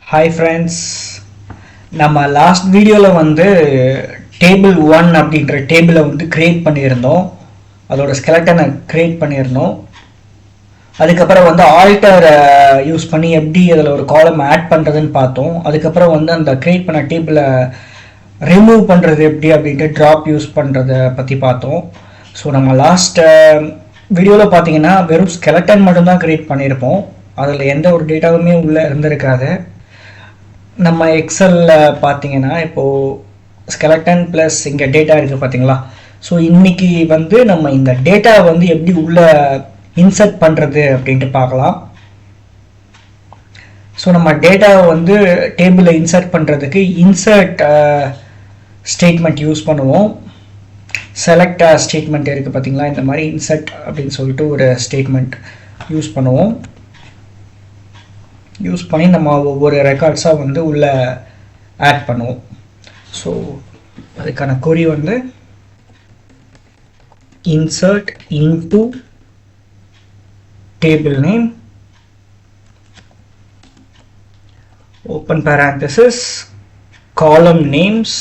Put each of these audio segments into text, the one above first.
Hi friends, நம்ம last வீடியோவில் வந்து டேபிள் 1 அப்படின்ற டேபிளை வந்து க்ரியேட் பண்ணியிருந்தோம். அதோட ஸ்கெலட்டனை க்ரியேட் பண்ணியிருந்தோம். அதுக்கப்புறம் வந்து ஆல்டர் யூஸ் பண்ணி எப்படி அதில் ஒரு காலம் ஆட் பண்ணுறதுன்னு பார்த்தோம். அதுக்கப்புறம் வந்து அந்த க்ரியேட் பண்ண டேபிளை ரிமூவ் பண்ணுறது எப்படி அப்படின்ட்டு ட்ராப் யூஸ் பண்ணுறதை பற்றி பார்த்தோம். ஸோ நம்ம லாஸ்ட் வீடியோவில் பார்த்தீங்கன்னா வெறும் ஸ்கெலட்டன் மட்டும்தான் க்ரியேட் பண்ணியிருப்போம். அதில் எந்த ஒரு டேட்டாவுமே உள்ளே இருந்திருக்காது. நம்ம எக்ஸலில் பார்த்தீங்கன்னா இப்போது ஸ்கெலட்டன் ப்ளஸ் இங்கே டேட்டா இருக்குது பார்த்தீங்களா. ஸோ இன்றைக்கி வந்து நம்ம இந்த டேட்டா வந்து எப்படி உள்ளே இன்சர்ட் பண்ணுறது அப்படின்ட்டு பார்க்கலாம். ஸோ நம்ம டேட்டாவை வந்து டேபிளில் இன்சர்ட் பண்ணுறதுக்கு இன்சர்ட் ஸ்டேட்மெண்ட் யூஸ் பண்ணுவோம். செலக்ட் ஸ்டேட்மெண்ட் இருக்குது பார்த்தீங்களா, இந்த மாதிரி இன்சர்ட் அப்படின்னு சொல்லிட்டு ஒரு ஸ்டேட்மெண்ட் யூஸ் பண்ணுவோம். யூஸ் பண்ணி நம்ம ஒவ்வொரு ரெக்கார்ட்ஸாக வந்து உள்ளே ஆட் பண்ணுவோம். ஸோ அதுக்கான கொரி வந்து insert into table name open parenthesis column names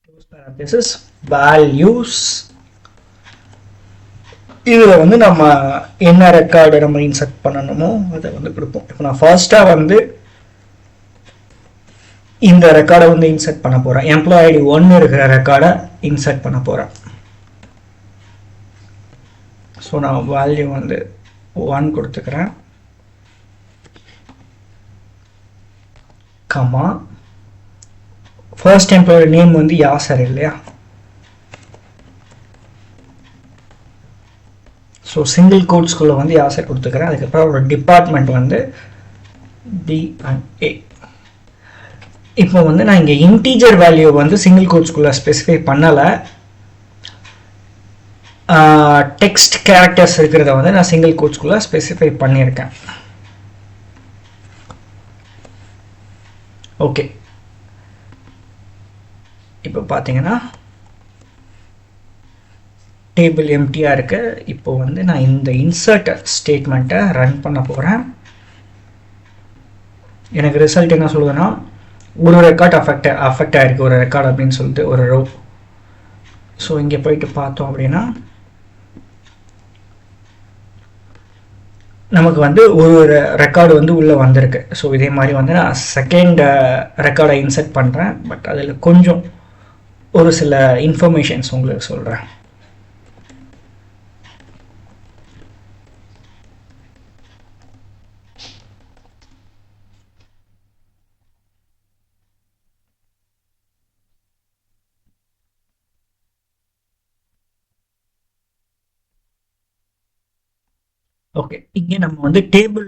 close parenthesis values. இதில் வந்து நம்ம என்ன ரெக்கார்டு நம்ம இன்சர்ட் பண்ணணுமோ அதை வந்து கொடுப்போம். இப்போ நான் ஃபர்ஸ்ட்டாக வந்து இந்த ரெக்கார்டை வந்து இன்சர்ட் பண்ண போகிறேன். எம்ப்ளாய் ஐடி 1 இருக்கிற ரெக்கார்டை இன்சர்ட் பண்ண போகிறேன். ஸோ நான் வேல்யூ வந்து 1 கொடுத்துக்கிறேன். கமா ஃபர்ஸ்ட் எம்ப்ளாயோட நேம் வந்து யாசர் இல்லையா. ஸோ சிங்கிள் கோட்ஸ்குள்ளே வந்து யாசர் கொடுத்துக்கிறேன். அதுக்கப்புறம் ஒரு டிபார்ட்மெண்ட் வந்து D&A. இப்போ வந்து நான் இங்கே இன்டீஜர் வேல்யூ வந்து சிங்கிள் கோட்ஸ்குள்ளே ஸ்பெசிஃபை பண்ணலை. டெக்ஸ்ட் கேரக்டர்ஸ் இருக்கிறத வந்து நான் சிங்கிள் கோட்ஸ்குள்ளே ஸ்பெசிஃபை பண்ணியிருக்கேன். ஓகே, இப்போ பார்த்தீங்கன்னா டேபிள் எம்டியாக இருக்கு. இப்போ வந்து நான் இந்த இன்சர்ட் ஸ்டேட்மெண்ட்டை ரன் பண்ண போகிறேன். எனக்கு ரிசல்ட் என்ன சொல்லுதுன்னா ஒரு ரெக்கார்ட் அஃபெக்ட் ஆகிருக்கு, ஒரு ரெக்கார்ட் அப்படின்னு சொல்லிட்டு ஒரு ரோ. ஸோ இங்கே போயிட்டு பார்த்தோம் அப்படின்னா நமக்கு வந்து ஒரு ரெக்கார்டு வந்து உள்ளே வந்திருக்கு. ஸோ இதே மாதிரி வந்து நான் செகண்ட் ரெக்கார்டை இன்சர்ட் பண்ணுறேன். பட் அதில் கொஞ்சம் ஒரு சில இன்ஃபர்மேஷன்ஸ் உங்களுக்கு சொல்கிறேன். ஓகே, இங்கே நம்ம வந்து டேபிள்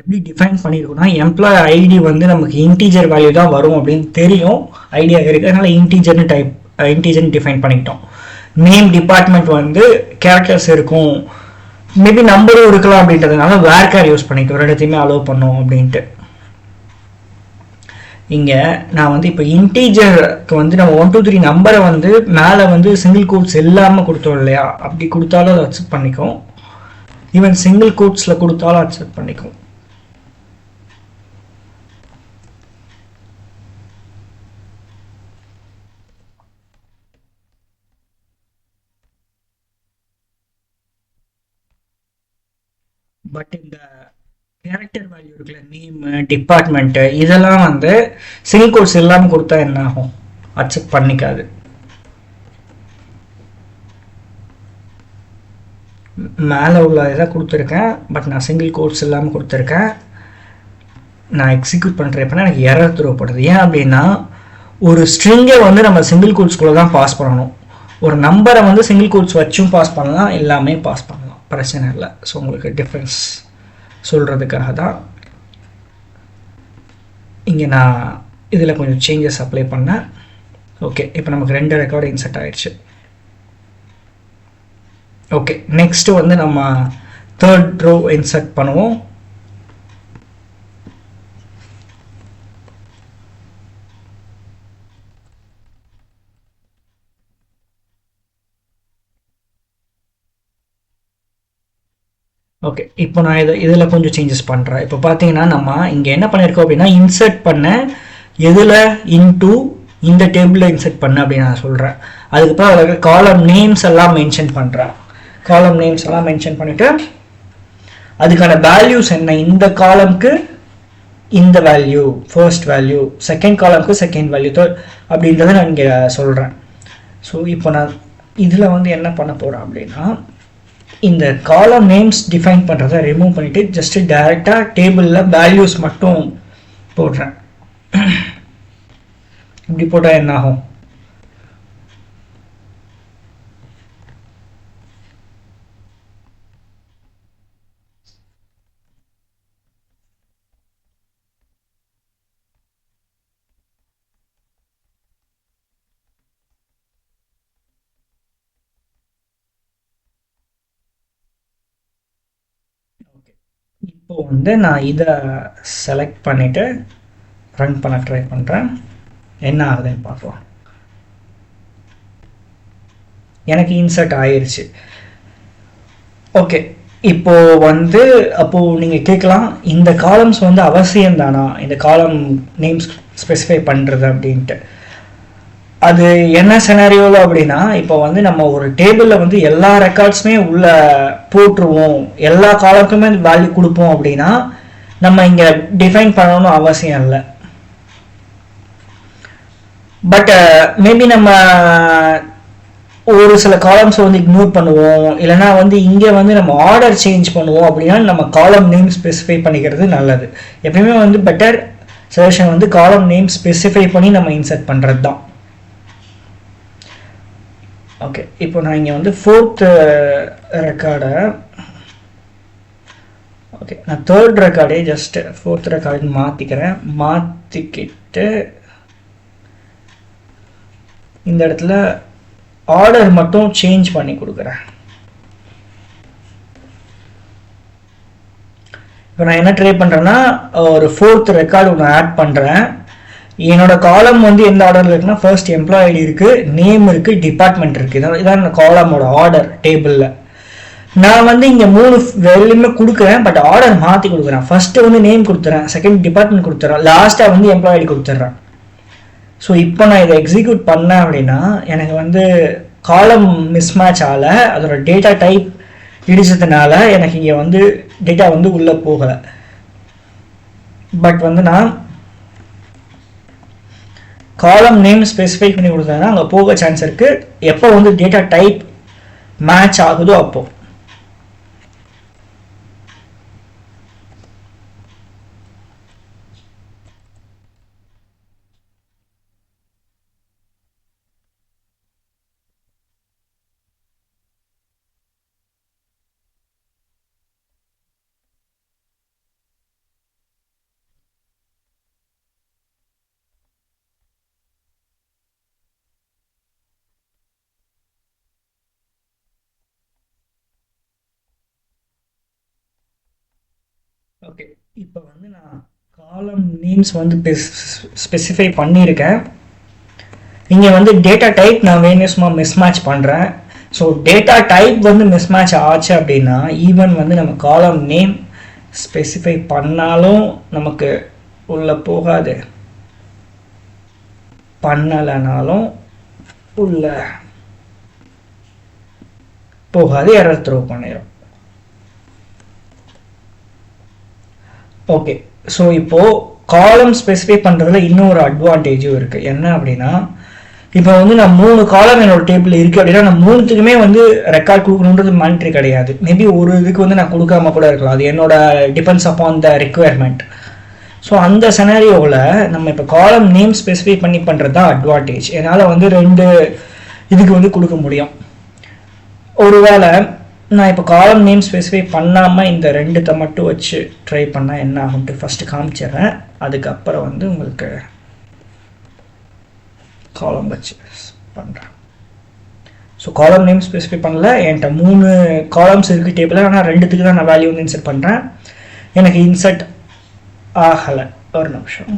எப்படி டிஃபைன் பண்ணியிருக்கோம்னா எம்ப்ளாய் ஐடி வந்து நமக்கு இன்டீஜர் வேல்யூ தான் வரும் அப்படின்னு தெரியும், ஐடியா இருக்குது. அதனால் இன்டீஜர்னு டிஃபைன் பண்ணிக்கிட்டோம். நேம் டிபார்ட்மெண்ட் வந்து கேரக்டர்ஸ் இருக்கும், மேபி நம்பரும் இருக்கலாம் அப்படின்றதுனால வேர்கேர் யூஸ் பண்ணிக்கிட்டோம், ரெண்டுத்தையுமே அலோவ் பண்ணோம் அப்படின்ட்டு. இங்கே நான் வந்து இப்போ இன்டீஜருக்கு வந்து நம்ம 1 2 3 நம்பரை வந்து மேலே வந்து சிங்கிள் கோட்ஸ் இல்லாமல் கொடுத்தோம் இல்லையா, அப்படி கொடுத்தாலும் அதை அக்செப்ட் பண்ணிக்கும். ஈவன் சிங்கிள் கோட்ஸில் கொடுத்தாலும் அக்செப்ட் பண்ணிக்கும். பட் இந்த கேரக்டர் வேல்யூ இருக்குல்ல, நேம் டிபார்ட்மெண்ட்டு, இதெல்லாம் வந்து சிங்கிள் கோட்ஸ் இல்லாமல் கொடுத்தா என்ன ஆகும், அக்செப்ட் பண்ணிக்காது. மேலே உள்ள இதை கொடுத்துருக்கேன், பட் நான் சிங்கிள் கோட்ஸ் இல்லாமல் கொடுத்துருக்கேன். நான் எக்ஸிக்யூட் பண்ணுறப்ப எனக்கு எரர் தேவைப்படுது. ஏன் அப்படின்னா ஒரு ஸ்ட்ரிங்கை வந்து நம்ம சிங்கிள் கோட்ஸ்குள்ளே தான் பாஸ் பண்ணணும். ஒரு நம்பரை வந்து சிங்கிள் கோட்ஸ் வச்சும் பாஸ் பண்ணலாம், எல்லாமே பாஸ் பண்ணலாம், பிரச்சனை இல்லை. ஸோ உங்களுக்கு டிஃப்ரென்ஸ் சொல்கிறதுக்காக தான் இங்கே நான் இதில் கொஞ்சம் சேஞ்சஸ் அப்ளை பண்ணேன். ஓகே, இப்போ நமக்கு 2 ரெக்கார்டு இன்சர்ட் ஆகிடுச்சு. ஓகே, நெக்ஸ்ட்டு வந்து நம்ம தேர்ட் ரோ இன்சர்ட் பண்ணுவோம். ஓகே, இப்போ நான் இதில் கொஞ்சம் சேஞ்சஸ் பண்ணுறேன். இப்போ பார்த்தீங்கன்னா நம்ம இங்கே என்ன பண்ணியிருக்கோம் அப்படின்னா, இன்சர்ட் பண்ண எதில் இன்டூ இந்த டேபிளில் இன்சர்ட் பண்ண அப்படின்னு நான் சொல்கிறேன். அதுக்கப்புறம் அதில் காலம் நேம்ஸ் எல்லாம் மென்ஷன் பண்ணுறேன். காலம் நேம்ஸ் எல்லாம் மென்ஷன் பண்ணிவிட்டு அதுக்கான வேல்யூஸ் என்ன, இந்த காலம்க்கு இந்த வேல்யூ ஃபர்ஸ்ட் வேல்யூ, செகண்ட் காலம்க்கு செகண்ட் வேல்யூ, தேர்ட் அப்படின்றத நான் இங்கே சொல்கிறேன். ஸோ இப்போ நான் இதில் வந்து என்ன பண்ண போகிறேன் அப்படின்னா, இந்த காலம் நேம்ஸ் டிஃபைன் பண்ணுறதை ரிமூவ் பண்ணிவிட்டு ஜஸ்ட்டு டைரெக்டாக டேபிளில் வேல்யூஸ் மட்டும் போடுறேன். இப்படி போட்டால் என்ன ஆகும்? ஓகே, இப்போ வந்து நான் இதை செலக்ட் பண்ணிவிட்டு ரன் பண்ண ட்ரை பண்ணுறேன். என்ன ஆகுதுன்னு பார்க்கலாம். எனக்கு இன்சர்ட் ஆயிடுச்சு. ஓகே, இப்போ வந்து அப்போது நீங்கள் கேட்கலாம், இந்த காலம்ஸ் வந்து அவசியம் தானா, இந்த காலம் நேம்ஸ் ஸ்பெசிஃபை பண்ணுறது அப்படின்ட்டு. அது என்ன செனாரியோவில் அப்படின்னா, இப்போ வந்து நம்ம ஒரு டேபிளில் வந்து எல்லா ரெக்கார்ட்ஸுமே உள்ள போட்டுருவோம், எல்லா காலத்துக்குமே வேல்யூ கொடுப்போம் அப்படின்னா நம்ம இங்கே டிஃபைன் பண்ணணும்னு அவசியம் இல்லை. பட் மேபி நம்ம ஒரு சில காலம்ஸ் வந்து இக்னோர் பண்ணுவோம், இல்லைனா வந்து இங்கே வந்து நம்ம ஆர்டர் சேஞ்ச் பண்ணுவோம் அப்படின்னா நம்ம காலம் நேம் ஸ்பெசிஃபை பண்ணிக்கிறது நல்லது. எப்பயுமே வந்து பெட்டர் சஜஷன் வந்து காலம் நேம் ஸ்பெசிஃபை பண்ணி நம்ம இன்சர்ட் பண்ணுறது தான். ஓகே, இப்போ நான் இங்கே வந்து ஃபோர்த் ரெக்கார்டை, ஓகே நான் தேர்ட் ரெக்கார்டே ஜஸ்ட் ஃபோர்த் ரெக்கார்டுன்னு மாற்றிக்கிறேன். மாற்றிக்கிட்டு இந்த இடத்துல ஆர்டர் மட்டும் சேஞ்ச் பண்ணி கொடுக்குறேன். இப்போ நான் என்ன ட்ரை பண்ணுறேன்னா, ஒரு ஃபோர்த் ரெக்கார்டு ஒன்று ஆட் பண்ணுறேன். என்னோட காலம் வந்து எந்த ஆர்டரில் இருக்குன்னா, ஃபர்ஸ்ட் எம்ப்ளாய் ஐடி இருக்குது, நேம் இருக்குது, டிபார்ட்மெண்ட் இருக்குது. இதான் காலமோட ஆர்டர் டேபிளில். நான் வந்து இங்கே 3 வேல்யூமே கொடுக்குறேன், பட் ஆர்டர் மாற்றி கொடுக்குறேன். ஃபர்ஸ்ட்டு வந்து நேம் கொடுத்துறேன், செகண்ட் டிபார்ட்மெண்ட் கொடுத்துறேன், லாஸ்ட்டாக வந்து எம்ப்ளாய் ஐடி கொடுத்துட்றேன். ஸோ இப்போ நான் இதை எக்ஸிக்யூட் பண்ணேன் அப்படின்னா எனக்கு வந்து காலம் மிஸ்மேட்ச் ஆகல, அதோட டேட்டா டைப் இடிச்சதுனால எனக்கு இங்கே வந்து டேட்டா வந்து உள்ளே போகலை. பட் வந்து நான் காலம் நேம் ஸ்பெசிஃபை பண்ணி கொடுத்தேன்னா அங்கே போக சான்ஸ் இருக்குது. எப்போ வந்து டேட்டா டைப் மேட்ச் ஆகுதோ அப்போ. ஓகே, இப்போ வந்து நான் காலம் நேம்ஸ் வந்து ஸ்பெசிஃபை பண்ணியிருக்கேன். இங்கே வந்து டேட்டா டைப் நான் வேணுமா மிஸ்மேட்ச் பண்ணுறேன். ஸோ டேட்டா டைப் வந்து மிஸ்மேட்ச் ஆச்சு அப்படின்னா ஈவன் வந்து நம்ம காலம் நேம் ஸ்பெசிஃபை பண்ணாலும் நமக்கு உள்ளே போகாது, பண்ணலைனாலும் உள்ள போகாது, எரர் த்ரோ பண்ணிடும். ஓகே, ஸோ இப்போது காலம் ஸ்பெசிஃபை பண்ணுறதுல இன்னொரு அட்வான்டேஜும் இருக்குது. என்ன அப்படின்னா, இப்போ வந்து நான் 3 காலம் என்னோட டேபிள் இருக்குது அப்படின்னா நான் 3த்துக்குமே வந்து ரெக்கார்ட் கொடுக்கணுன்றது மேண்ட்ரி கிடையாது. மேபி ஒரு இதுக்கு வந்து நான் கொடுக்காம கூட இருக்கலாம், அது என்னோட depends upon the requirement. So அந்த செனாரியோவில் நம்ம இப்போ காலம் நேம் ஸ்பெசிஃபை பண்ணி பண்ணுறது தான் அட்வான்டேஜ். என்னால் வந்து 2 இதுக்கு வந்து கொடுக்க முடியும். ஒருவேளை நான் இப்போ காலம் நேம் ஸ்பெசிஃபை பண்ணாமல் இந்த 2த்தை மட்டும் வச்சு ட்ரை பண்ணால் என்ன ஆகும்ட்டு ஃபஸ்ட்டு காமிச்சிடுறேன். அதுக்கப்புறம் வந்து உங்களுக்கு காலம் வச்சு பண்ணுறேன். ஸோ காலம் நேம் ஸ்பெசிஃபை பண்ணல, என்கிட்ட 3 காலம்ஸ் இருக்குது டேபிளில், ஆனால் 2த்துக்கு தான் நான் வேல்யூ வந்து இன்சர்ட் பண்ணுறேன். எனக்கு இன்சர்ட் ஆகலை. ஒரு நிமிஷம்.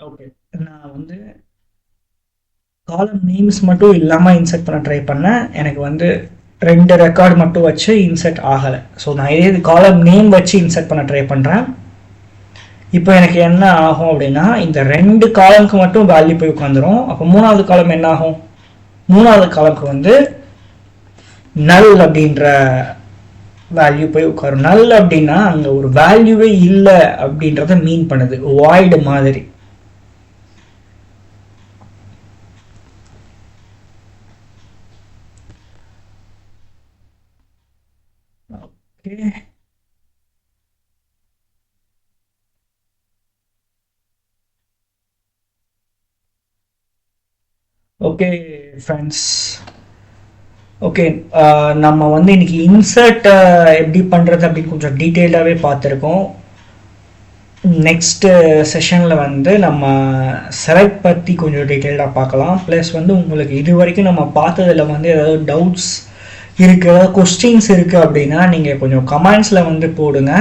ஓகே, நான் வந்து காலம் நேம்ஸ் மட்டும் இல்லாமல் இன்சர்ட் பண்ண ட்ரை பண்ணேன். எனக்கு வந்து 2 ரெக்கார்டு மட்டும் வச்சு இன்சர்ட் ஆகலை. ஸோ நான் இதே காலம் நேம் வச்சு இன்சர்ட் பண்ண ட்ரை பண்ணுறேன். இப்போ எனக்கு என்ன ஆகும் அப்படின்னா, இந்த 2 காலம்க்கு மட்டும் வேல்யூ போய் உட்காந்துரும். அப்போ 3வது காலம் என்ன ஆகும்? 3வது காலம்க்கு வந்து நல் அப்படின்ற வேல்யூ போய் உட்காரும். நல் அப்படின்னா அங்கே ஒரு வேல்யூவே இல்லை அப்படின்றத மீன் பண்ணுது, வாய்டு மாதிரி. Okay, okay friends. ஓகே, நம்ம வந்து இன்னைக்கு இன்சர்ட் எப்படி பண்ணுறது அப்படின்னு கொஞ்சம் டீட்டெயில்டாகவே பார்த்துருக்கோம். நெக்ஸ்ட்டு செஷனில் வந்து நம்ம செலக்ட் பற்றி கொஞ்சம் டீட்டெயில்டாக பார்க்கலாம். ப்ளஸ் வந்து உங்களுக்கு இது வரைக்கும் நம்ம பார்த்ததில் வந்து ஏதாவது டவுட்ஸ் இருக்குது, ஏதாவது கொஸ்டின்ஸ் இருக்குது அப்படின்னா நீங்கள் கொஞ்சம் கமெண்ட்ஸில் வந்து போடுங்க.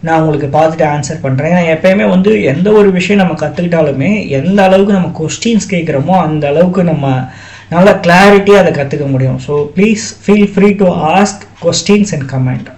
நான் உங்களுக்கு பார்த்துட்டு ஆன்சர் பண்ணுறேன். ஏன்னா எப்பயுமே வந்து எந்த ஒரு விஷயம் நம்ம கற்றுக்கிட்டாலுமே எந்த அளவுக்கு நம்ம கொஸ்டின்ஸ் கேட்குறோமோ அந்த அளவுக்கு நம்ம நல்லா கிளாரிட்டியாக அதை கற்றுக்க முடியும். So please feel free to ask questions and comment.